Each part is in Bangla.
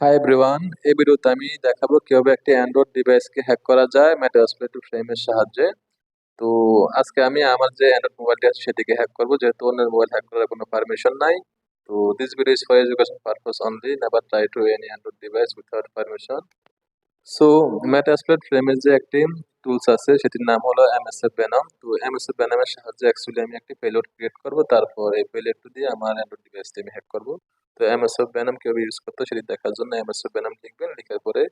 হাই এভরিওয়ান, এই ভিডিওতে আমি দেখাবো কিভাবে একটি অ্যান্ড্রয়েড ডিভাইসকে হ্যাক করা যায় মেটাস্প্লয়েট ফ্রেমের সাহায্যে। তো আজকে আমি আমার যে অ্যান্ড্রয়েড মোবাইলটি আছে সেটিকে হ্যাক করবো, যেহেতু অন্যের মোবাইল হ্যাক করার কোনো পারমিশন নাই। তো this video is for education purpose only, never try to any Android device without permission. So Metasploit ফ্রেমের যে একটি টুলস আছে সেটির নাম হলো এমএসএফ ভেনম। তো এমএসএফ ভেনমের সাহায্যে অ্যাকচুয়ালি আমি একটি পেলোড ক্রিয়েট করব, তারপর এই পেলোডটি দিয়ে আমার অ্যান্ড্রয়েড ডিভাইসটি আমি হ্যাক করব। তো এমএসএফ ভেনম কিভাবে ইউজ করতে হয় সেটি দেখার জন্য এমএসএফ ভেনম লিখবেন, লিখার পরে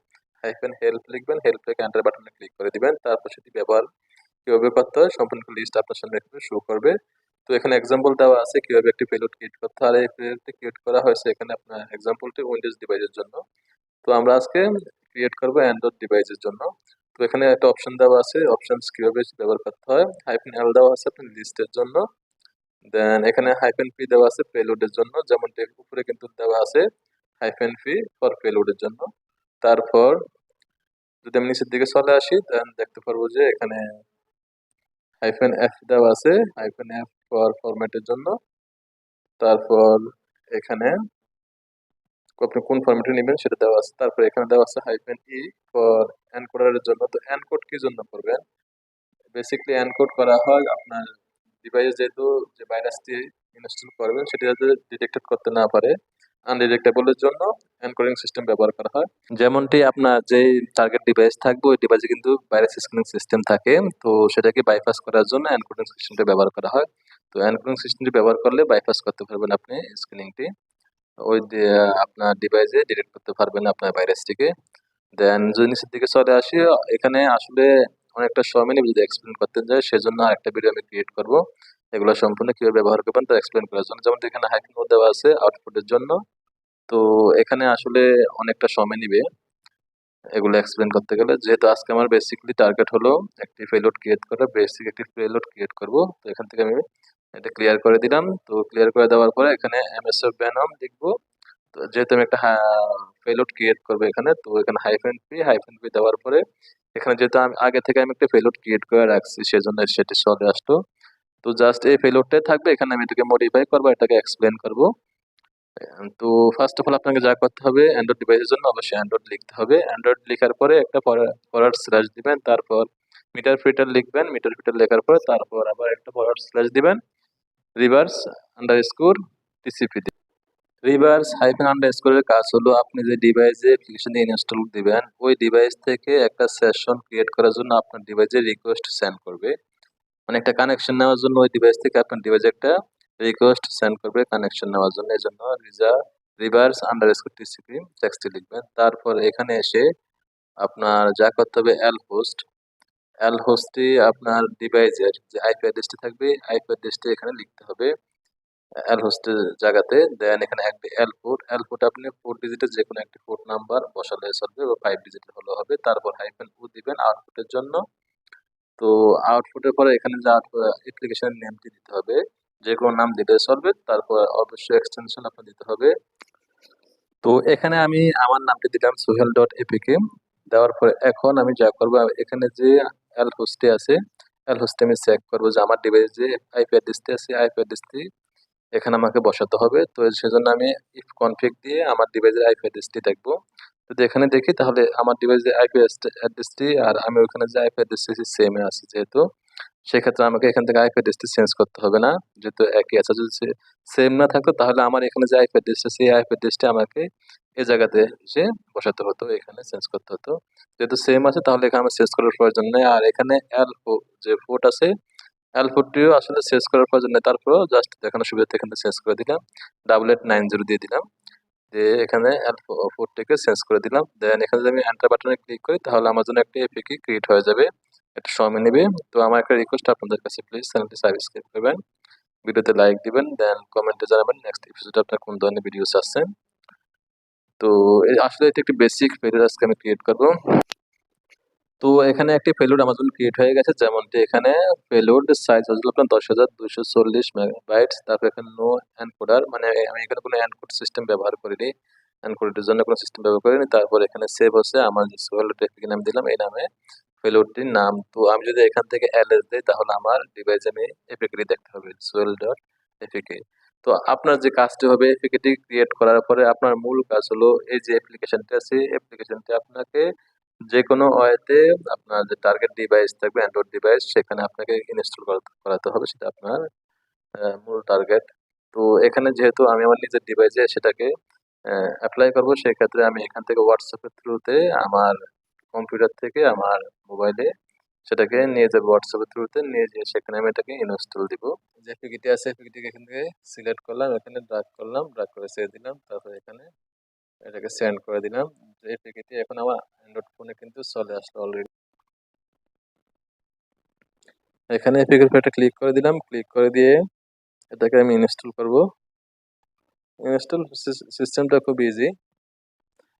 হাইফেন হেল্প লিখবেন, হেল্প লিখে এন্টার বাটনে ক্লিক করে দিবেন। তারপর সেটি ব্যবহার কিভাবে করতে হয় সম্পূর্ণ লিস্ট আপনার সামনে এখানে শো করবে। তো এখানে এক্সাম্পল দেওয়া আছে কিভাবে একটি পেলোড ক্রিয়েট করতে হয়, আর এই পেলোডটি ক্রিয়েট করা হয়েছে এখানে আপনার এক্সাম্পলটি উইন্ডোজ ডিভাইসের জন্য। তো আমরা আজকে ক্রিয়েট করব অ্যান্ড্রয়েড ডিভাইসের জন্য। তো এখানে একটা অপশন দেওয়া আছে, অপশনস কিভাবে ব্যবহার করতে হয়। হাইফেন এল দেওয়া আছে আপনার লিস্টের জন্য, দেন এখানে হাইফেন পি দেওয়া আছে পেলোডের জন্য, যেমন উপরে কিন্তু দেওয়া আছে হাইফেন পি ফর পেলোডের জন্য। তারপর যদি আমি নিচের দিকে চলে আসি দেন দেখতে পারবো যে এখানে হাইফেন এফ দেওয়া আছে, হাইফেন এফ ফর ফরম্যাটের জন্য। তারপর এখানে আপনি কোন ফরম্যাটে নেবেন সেটা দেওয়া আছে। তারপর এখানে দেওয়া আছে হাইফেন ই ফর এনকোডারের জন্য। তো এনকোড কি জন্য করবেন? বেসিক্যালি এনকোড করা হয় আপনার ডিভাইস যেহেতু যে ভাইরাসটি ইনস্টল করবেন সেটি যাতে ডিটেক্টেড করতে না পারে, আনডিটেক্টেবলের জন্য এনকোডিং সিস্টেম ব্যবহার করা হয়। যেমনটি আপনার যে টার্গেট ডিভাইস থাকবে ওই ডিভাইসে কিন্তু ভাইরাস স্ক্রিনিং সিস্টেম থাকে, তো সেটাকে বাইপাস করার জন্য এনকোডিং সিস্টেমটা ব্যবহার করা হয়। তো এনকোডিং সিস্টেমটি ব্যবহার করলে বাইপাস করতে পারবেন আপনি স্ক্রিনিংটি, ওই আপনার ডিভাইসে ডিটেক্ট করতে পারবেন আপনার ভাইরাসটিকে। দেন যদি নিচের দিকে চলে আসি, এখানে আসলে অনেকটা সময় নেবে যদি এক্সপ্লেন করতে যাই, সেজন্য আরেকটা ভিডিও আমি ক্রিয়েট করব এগুলো সম্পূর্ণ কিভাবে ব্যবহার করবেন তা এক্সপ্লেন করার জন্য। যেমন এখানে হাইফেন ও দেওয়া আছে আউটপুটের জন্য, তো এখানে আসলে অনেকটা সময় নিবে এগুলো এক্সপ্লেন করতে গেলে। যেহেতু আজকে আমার বেসিকলি টার্গেট হলো একটি পেলোড ক্রিয়েট করা, বেসিক একটি পেলোড ক্রিয়েট করব। তো এখান থেকে আমি এটা ক্লিয়ার করে দিলাম। তো ক্লিয়ার করে দেওয়ার পরে এখানে এমএসএফ ভেনম লিখবো। তো যেহেতু আমি একটা পেলোড ক্রিয়েট করবো এখানে, তো এখানে হাইফেন পি দেওয়ার পরে এখানে যেহেতু আমি আগে থেকে আমি একটা পেলোড ক্রিয়েট করে রাখছি সেজন্য সেটি চলে আসতো। তো জাস্ট এই পেলোডটাই থাকবে, এখানে আমি এটাকে মডিফাই করবো, এটাকে এক্সপ্লেন করবো। তো ফার্স্ট অফ অল আপনাকে যা করতে হবে, অ্যান্ড্রয়েড ডিভাইসের জন্য অবশ্যই অ্যান্ড্রয়েড লিখতে হবে। অ্যান্ড্রয়েড লেখার পরে একটা ফরওয়ার্ড স্ল্যাশ দিবেন, তারপর মিটার ফিটার লিখবেন, মিটার ফিটার লেখার পরে তারপর আবার একটা ফরওয়ার্ড স্ল্যাশ দিবেন, reverse underscore TCP. Reverse hyphen আন্ডারস্কোরের কাজ হলো আপনি যে ডিভাইসে অ্যাপ্লিকেশন ইনস্টল দিবেন ওই ডিভাইস থেকে একটা সেশন ক্রিয়েট করার জন্য আপনার ডিভাইসে রিকোয়েস্ট সেন্ড করবে, মানে একটা কানেকশন নেওয়ার জন্য ওই ডিভাইস থেকে আপনার ডিভাইসে একটা রিকোয়েস্ট সেন্ড করবে কানেকশন নেওয়ার জন্য। এই জন্য রিভার্স আন্ডারস্কোর টিসিপি টেক্সটে লিখবেন। তারপর এখানে এসে আপনার যা করতে হবে এল হোস্টটি আপনার ডিভাইসের যে আইপি অ্যাড্রেসটি থাকবে আইপি অ্যাড্রেসটি এখানে লিখতে হবে এল হোস্টের জায়গাতে। দেন এখানে একটি এল পোর্ট আপনি 4 ডিজিটের যে কোনো একটি পোর্ট নাম্বার বসালে চলবে বা 5 ডিজিটের হলেও হবে। তারপর হাইফেন ও দিবেন আউটপুটের জন্য। তো আউটপুটের পরে এখানে যে অ্যাপ্লিকেশন নেমটি দিতে হবে, যে কোনো নাম দিলে চলবে। তারপর অবশ্যই এক্সটেনশন আপনার দিতে হবে। তো এখানে আমি আমার নামটি দিলাম সোহেল ডট এপিকে। দেওয়ার পরে এখন আমি যা করবো, এখানে যে এল হোস্টে আছে এল হোস্টে আমি চেক করবো যে আমার ডিভাইস যে আইপি অ্যাড্রেসটি আছে আইপি অ্যাড্রেসটি এখানে আমাকে বসাতে হবে। তো সেজন্য আমি ইফ কনফিগ দিয়ে আমার ডিভাইসের আইপি অ্যাড্রেসটি দেখবো। যদি এখানে দেখি তাহলে আমার ডিভাইসের আইপি অ্যাড্রেসটি আর আমি ওখানে যে আইপি অ্যাড্রেসটি সেম আছে, যেহেতু সেক্ষেত্রে আমাকে এখান থেকে আইপি অ্যাড্রেসটি চেঞ্জ করতে হবে না, যেহেতু একই আছে। যদি সেম না থাকতো তাহলে আমার এখানে যে আইপি অ্যাড্রেসটা সেই আইপি অ্যাড্রেসটি আমাকে এই জায়গাতে এসে বসাতে হতো, এখানে চেঞ্জ করতে হতো। যেহেতু সেম আছে তাহলে এখানে আমার চেঞ্জ করার প্রয়োজন নেই। আর এখানে যে পোর্ট আছে অ্যালফোরটিও আসলে চেঞ্জ করার প্রয়োজন নেই, তারপরেও জাস্ট দেখানোর সুবিধার্থে এখানে চেঞ্জ করে দিলাম, 8890 দিয়ে দিলাম, দিয়ে এখানে অ্যালফোরটিকে চেঞ্জ করে দিলাম। দেন এখানে যদি আমি এন্টার বাটনে ক্লিক করি তাহলে আমার জন্য একটা এপিকে ক্রিয়েট হয়ে যাবে, একটা সময় নেবে। তো আমার একটা রিকোয়েস্ট আপনাদের কাছে, প্লিজ চ্যানেলটি সাবস্ক্রাইব করবেন, ভিডিওতে লাইক দিবেন, দেন কমেন্টে জানাবেন নেক্সট এপিসোডে আপনার কোন ধরনের ভিডিও চাচ্ছেন। তো আসলে এটা একটি বেসিক ভিডিও আজকে আমি ক্রিয়েট করবো। তো এখানে একটি পেলোড আমার জন্য ক্রিয়েট হয়ে গেছে, যেমনটি এখানে পেলোড সাইজ হচ্ছে আপনার 10,240 মেগাবাইটস। তারপর এখানে নো এনকোডার, মানে আমি এখানে কোনো এনকোড সিস্টেম ব্যবহার করিনি, এনকোডের জন্য কোনো সিস্টেম ব্যবহার করিনি। তারপর এখানে সেভ হচ্ছে আমার যে সোহেল ট্রাফিক নাম দিলাম এই নামে পেলোডটির নাম। তো আমি যদি এখান থেকে এলএস দিই তাহলে আমার ডিভাইসে আমি এপিকে দেখতে হবে সোহেল ডট এপিকে। তো আপনার যে কাজটি হবে এপিকেটি ক্রিয়েট করার পরে আপনার মূল কাজ হলো এই যে অ্যাপ্লিকেশনটি আছে অ্যাপ্লিকেশনটি আপনাকে যে কোনো ওয়েতে আপনার যে টার্গেট ডিভাইস থাকবে অ্যান্ড্রয়েড ডিভাইস সেখানে আপনাকে ইনস্টল করাতে হবে, সেটা আপনার মূল টার্গেট। তো এখানে যেহেতু আমি আমার নিজের ডিভাইসে সেটাকে অ্যাপ্লাই করবো, সেক্ষেত্রে আমি এখান থেকে হোয়াটসঅ্যাপের থ্রুতে আমার কম্পিউটার থেকে আমার মোবাইলে সেটাকে নিয়ে যাবো, হোয়াটসঅ্যাপের থ্রুতে নিয়ে যেয়ে সেখানে আমি এটাকে ইনস্টল দিব। যে এপিকিটি আছে এপিকিটিকে এখান থেকে সিলেক্ট করলাম, এখানে ড্রাগ করলাম, ড্রাগ করে ছেড়ে দিলাম, তারপরে এখানে এটাকে সেন্ড করে দিলাম। যে এপিকিটি এখন আমার অ্যান্ড্রয়েড ফোনে কিন্তু চলে আসলো অলরেডি। এখানে এপিকের একটা ক্লিক করে দিলাম, ক্লিক করে দিয়ে এটাকে আমি ইনস্টল করব। ইনস্টল সিস্টেমটা খুব ইজি।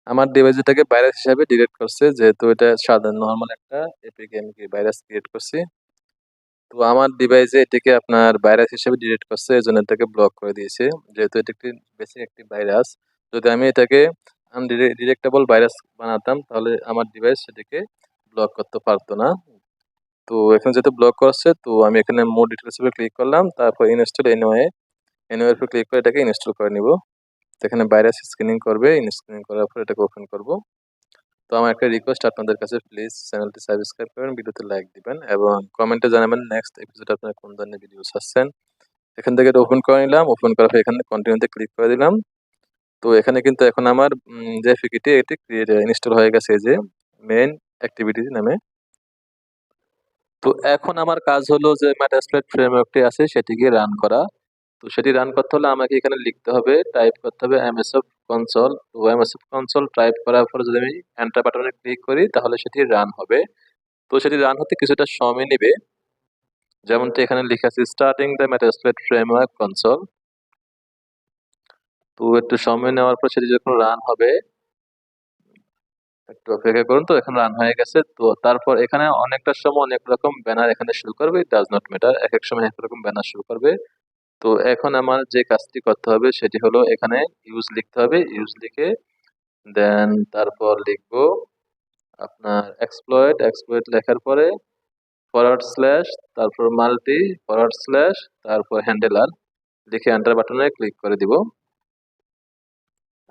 আমার ডিভাইস এটাকে ভাইরাস হিসাবে ডিটেক্ট করছে, যেহেতু এটা সাধারণ নরমাল একটা এপিকে আমি ভাইরাস ক্রিয়েট করছি। তো আমার ডিভাইসে এটাকে আপনার ভাইরাস হিসেবে ডিটেক্ট করছে, এজন্য এটাকে ব্লক করে দিয়েছে। যেহেতু এটা একটি বেসিক একটি ভাইরাস, যদি আমি এটাকে আনডিটেক্টেবল ভাইরাস বানাতাম তাহলে আমার ডিভাইস সেটাকে ব্লক করতে পারতো না। তো এখানে যেহেতু ব্লক করছে, তো আমি এখানে মোর ডিটেলস উপর ক্লিক করলাম, তারপর ইনস্টল এনিওয়ে এনিওয়ে উপর ক্লিক করে এটাকে ইনস্টল করে নিব। তো এখানে ভাইরাস স্ক্রিনিং করবে, স্ক্রিনিং করার পর এটাকে ওপেন করব। তো আমার একটা রিকোয়েস্ট আপনাদের কাছে, প্লিজ চ্যানেলটি সাবস্ক্রাইব করবেন, ভিডিওতে লাইক দিবেন এবং কমেন্টে জানাবেন নেক্সট এপিসোডে আপনারা কোন ধরনের ভিডিও চাচ্ছেন। এখান থেকে এটা ওপেন করে নিলাম, ওপেন করার পর এখানে কন্টিনিউতে ক্লিক করে দিলাম। তো এখানে কিন্তু এখন আমার যে এপিকিটি এটি ইনস্টল হয়ে গেছে, এই যে মেইন অ্যাক্টিভিটি নামে। তো এখন আমার কাজ হলো যে মেটাস্প্লয়েট ফ্রেমওয়ার্কটি আছে সেটিকে রান করা। তো সেটি রান করতে হলে আমাকে এখানে লিখতে হবে, টাইপ করতে হবে msf console। তো msf console টাইপ করার পরে যদি আমি এন্টার বাটনে ক্লিক করি তাহলে সেটি রান হবে। তো সেটি রান হতে কিছুটা সময় নেবে, যেমনটি এখানে লেখা আছে স্টার্টিং দ্য মেটাস্প্লয়েট ফ্রেমওয়ার্ক কনসোল। তো একটু সময় নেওয়ার পর সেটি যখন রান হবে, একটু অপেক্ষা করুন। তো এখন রান হয়ে গেছে। তো তারপর এখানে অনেকটা সময় অনেক রকম ব্যানার এখানে শুরু করবে, ডাজ নট ম্যাটার, এক এক সময় এক রকম ব্যানার শুরু করবে। তো এখন আমার যে কাজটি করতে হবে সেটি হলো এখানে ইউজ লিখতে হবে, ইউজ লিখে দেন তারপর লিখবো আপনার এক্সপ্লয়েট, এক্সপ্লয়েট লেখার পরে ফরওয়ার্ড স্ল্যাশ, তারপর মাল্টি ফরওয়ার্ড স্ল্যাশ, তারপর হ্যান্ডেলার লিখে এন্টার বাটনে ক্লিক করে দিব।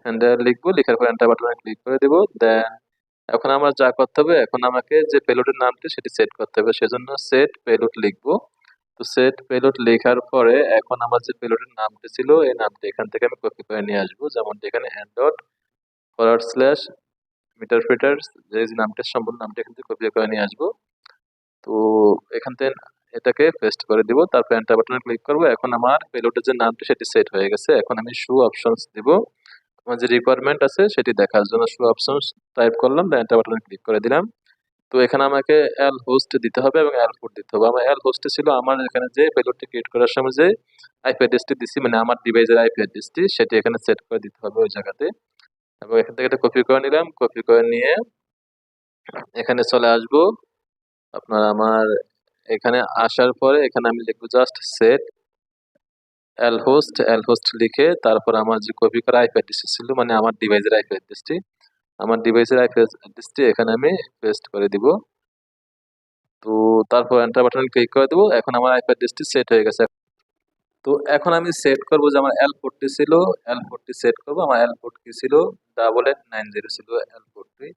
হ্যান্ডেলার লিখবো, লেখার পর এন্টার বাটনে ক্লিক করে দিব। দেন এখন আমার যা করতে হবে, এখন আমাকে যে পেলোডের নামটি সেটি সেট করতে হবে, সেজন্য সেট পেলোড লিখবো। তো সেট পেলোড লেখার পরে এখন আমার যে পেলোডের নামটি ছিল এই নামটি এখান থেকে আমি কপি করে নিয়ে আসবো, যেমন এখানে Android forward slash meter fitters, যে নামটা সম্পূর্ণ নামটা এখান থেকে কপি করে নিয়ে আসবো। তো এখান থেকে এটাকে পেস্ট করে দিব, তারপর এন্টার বাটনে ক্লিক করব। এখন আমার পেলোডের যে নামটি সেটি সেট হয়ে গেছে। এখন আমি শো অপশনস দিব, আমার যে রিকোয়ারমেন্ট আছে সেটি দেখার জন্য শো অপশনস টাইপ করলাম, দেন এন্টার বাটনে ক্লিক করে দিলাম। তো এখানে আমাকে এল হোস্ট দিতে হবে এবং এল পোর্ট দিতে হবে। আমার এল হোস্টে ছিল আমার এখানে যে পেলোডটি ক্রিয়েট করার সময় যে আইপি অ্যাড্রেসটি দিছি, মানে আমার ডিভাইসের আইপি অ্যাড্রেসটি সেটি এখানে সেট করে দিতে হবে ওই জায়গাতে। এবং এখান থেকে এটা কপি করে নিলাম, কপি করে নিয়ে এখানে চলে আসবো। আপনার আমার এখানে আসার পরে এখানে আমি লিখবো জাস্ট সেট এল হোস্ট লিখে তারপর আমার যে কপি করা আইপি অ্যাড্রেস ছিল, মানে আমার ডিভাইসের আইপি অ্যাড্রেসটি, আমার ডিভাইসের আইপি অ্যাড্রেসটি এখানে আমি পেস্ট করে দিব। তো তারপর এন্টার বাটনে ক্লিক করে দেবো। এখন আমার আইপি অ্যাড্রেসটি সেট হয়ে গেছে। তো এখন আমি সেট করব যে আমার এল পোর্টটি ছিল, এল পোর্টটি সেট করব। আমার এল পোর্ট কি ছিল, 8890 ছিল এল পোর্টটি।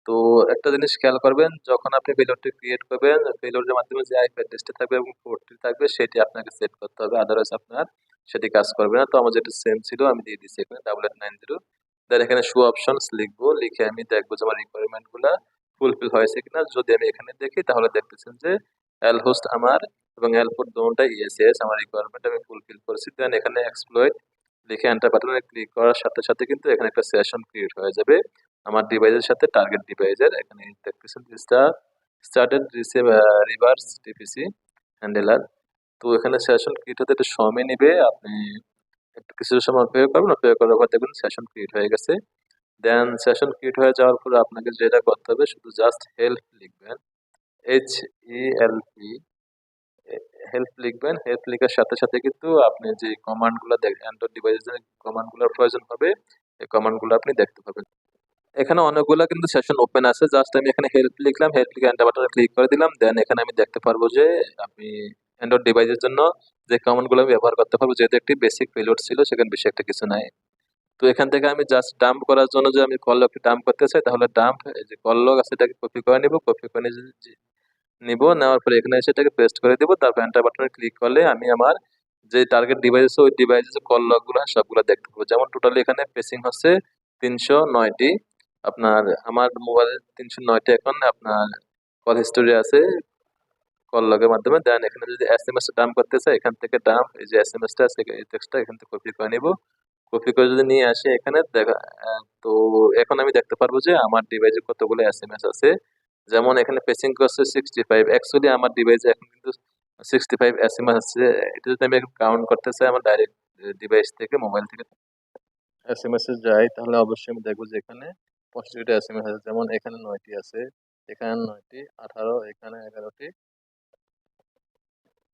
তো একটা জিনিস খেয়াল করবেন, যখন আপনি পেলোডটি ক্রিয়েট করবেন পেলোডের মাধ্যমে যে আইপি অ্যাড্রেসটি থাকবে এবং পোর্টটি থাকবে সেটি আপনাকে সেট করতে হবে, আদারওয়াইজ আপনার সেটি কাজ করবে না। তো আমার যেটা সেম ছিল আমি দিয়ে দিচ্ছি এখানে 8890। দেন এখানে শো অপশনস লিখবো, লিখে আমি দেখবো যে আমার রিকোয়ারমেন্ট গুলা ফুলফিল হয়েছে কিনা। যদি আমি এখানে দেখি তাহলে দেখতেছেন যে এল হোস্ট আমার এবং এল পোর্ট দুটোটাই ইয়েস ইয়েস, আমার রিকোয়ারমেন্ট আমি ফুলফিল করেছি। দেন এখানে এক্সপ্লয়েট লিখে এন্টার বাটনে ক্লিক করার সাথে সাথে কিন্তু এখানে একটা সেশন ক্রিয়েট হয়ে যাবে আমার ডিভাইসের সাথে, টার্গেট ডিভাইসের। এখানে দেখতেছেন started receive reverse TPC handler. তো এখানে সেশন ক্রিয়েট হতে একটু সময় নেবে, আপনি একটু কিছু সময় অপেক্ষা করবেন, অপেক্ষা করার পর দেখবেন সেশন ক্রিয়েট হয়ে গেছে। দেন সেশন ক্রিয়েট হয়ে যাওয়ার পরে আপনাকে যেটা করতে হবে শুধু জাস্ট হেল্প লিখবেন, HELP, হেল্প লিখবেন। হেল্প লেখার সাথে সাথে কিন্তু আপনি যে কমান্ড গুলো অ্যান্ড্রয়েড ডিভাইসে যে কমান্ড গুলোর প্রয়োজন হবে এই কমান্ড গুলো আপনি দেখতে পাবেন। এখানে অনেকগুলো কিন্তু সেশন ওপেন আছে, জাস্ট আমি এখানে হেল্প লিখলাম, হেল্প লিখে এন্টার বাটনে ক্লিক করে দিলাম। দেন এখানে আমি দেখতে পারবো যে আমি অ্যান্ড্রয়েড ডিভাইসের জন্য যে কমান্ডগুলো আমি ব্যবহার করতে পারবো, যেহেতু একটি বেসিক পেলোড ছিল সেখানে বেশি একটা কিছু নাই। তো এখান থেকে আমি জাস্ট ডাম্প করার জন্য যে আমি কল লগটি ডাম্প করতে চাই, তাহলে ডাম্প এই যে কল লগ আছে এটাকে কপি করে নিব, কপি করে নিব, নেওয়ার পরে এখানে এসে এটাকে পেস্ট করে দিব। তারপর এন্টার বাটনে ক্লিক করলে আমি আমার যে টার্গেট ডিভাইস আছে ওই ডিভাইসে যে কল লগগুলো সবগুলো দেখতে পাবো। যেমন টোটালি এখানে পেসিং হচ্ছে 309টি। আপনার আমার মোবাইলে 309টি এখন আপনার কল হিস্টোরি আছে কল লগের মাধ্যমে। দেন এখানে যদি এসএমএস ডাম্প করতে চাই, এখান থেকে ডাম্প এই যে এসএমএস টা আছে এই টেক্সটটা এখান থেকে কপি করে নিব, কপি করে যদি নিয়ে আসি এখানে দেখা তো এখন আমি দেখতে পারবো যে আমার ডিভাইসে কতগুলো এসএমএস আছে। যেমন এখানে পেসিং করছে 65, অ্যাকচুয়ালি আমার ডিভাইসে এখন কিন্তু 65 এসএমএস আছে। এটা যদি আমি কাউন্ট করতে চাই আমার ডাইরেক্ট ডিভাইস থেকে মোবাইল থেকে এসএমএস এ যাই, তাহলে অবশ্যই আমি দেখবো যে এখানে 65টা এসএমএস আছে। যেমন এখানে 9টি আছে, এখানে 9টি, 18, এখানে 11টি,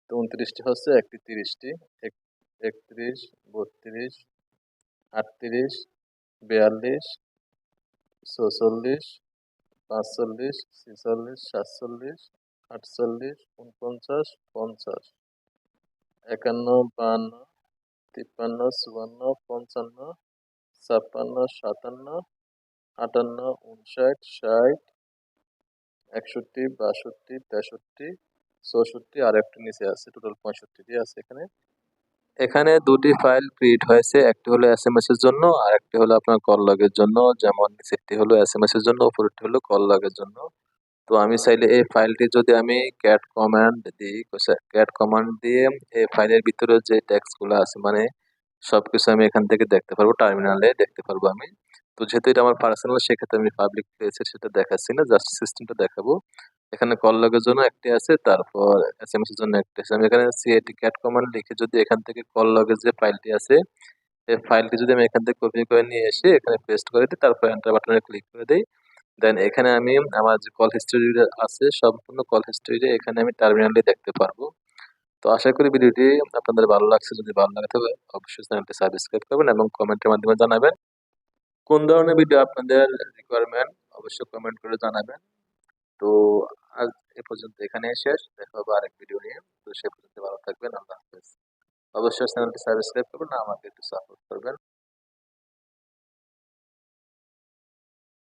তো 29টি হচ্ছে, একটি 30টি, 31, 32, 38, 42, 44, 45, 46, 47, 48, 49, 50, 51, 52, 53, 54, 55, 56, 57, 58, 59, 60, 61, 62, 63, 64 আর একটি নিচে আছে, টোটাল 65টি আছে এখানে। এখানে দুটি ফাইল ক্রিয়েট হয়েছে, একটি হলো এসএমএস এর জন্য আর একটি হলো আপনার কল লগের জন্য। যেমন নিচেরটি হলো এসএমএস এর জন্য, উপরেরটি হলো কল লগের জন্য। তো আমি চাইলে এই ফাইলটি যদি আমি ক্যাট কমান্ড দিই, ক্যাট কমান্ড দিয়ে এই ফাইলের ভিতরে যে টেক্সট গুলো আছে মানে সবকিছু আমি এখান থেকে দেখতে পারবো, টার্মিনালে দেখতে পারবো আমি। তো যেহেতু এটা আমার পার্সোনাল, সেক্ষেত্রে আমি পাবলিক প্লেসে সেটা দেখাচ্ছি না, জাস্ট সিস্টেমটা দেখাবো। এখানে কল লগের জন্য একটি আছে, তারপর এসএমএস এর জন্য একটি আছে। আমি এখানে সিএটি ক্যাট কমান্ড লিখে যদি এখান থেকে কল লগের যে ফাইলটি আছে এই ফাইলটি যদি আমি এখান থেকে কপি করে নিয়ে এসে এখানে পেস্ট করে দিই, তারপর এন্টার বাটনে ক্লিক করে দিই, দেন এখানে আমি আমার যে কল হিস্ট্রি আছে সম্পূর্ণ কল হিস্ট্রি এখানে আমি টার্মিনালে দেখতে পারবো। তো আশা করি ভিডিওটি আপনাদের ভালো লাগছে। যদি ভালো লাগে তবে অবশ্যই চ্যানেলটি সাবস্ক্রাইব করবেন এবং কমেন্টের মাধ্যমে জানাবেন কোন ধরনের ভিডিও আপনাদের রিকোয়ারমেন্ট, অবশ্যই কমেন্ট করে জানাবেন। তো আজ এ পর্যন্ত এখানেই শেষ, দেখা হবে আরেক ভিডিও নিয়ে। তো সে পর্যন্ত ভালো থাকবেন, আল্লাহ হাফেজ। অবশ্যই চ্যানেলটি সাবস্ক্রাইব করবেন, আমাকে একটু সাপোর্ট করবেন।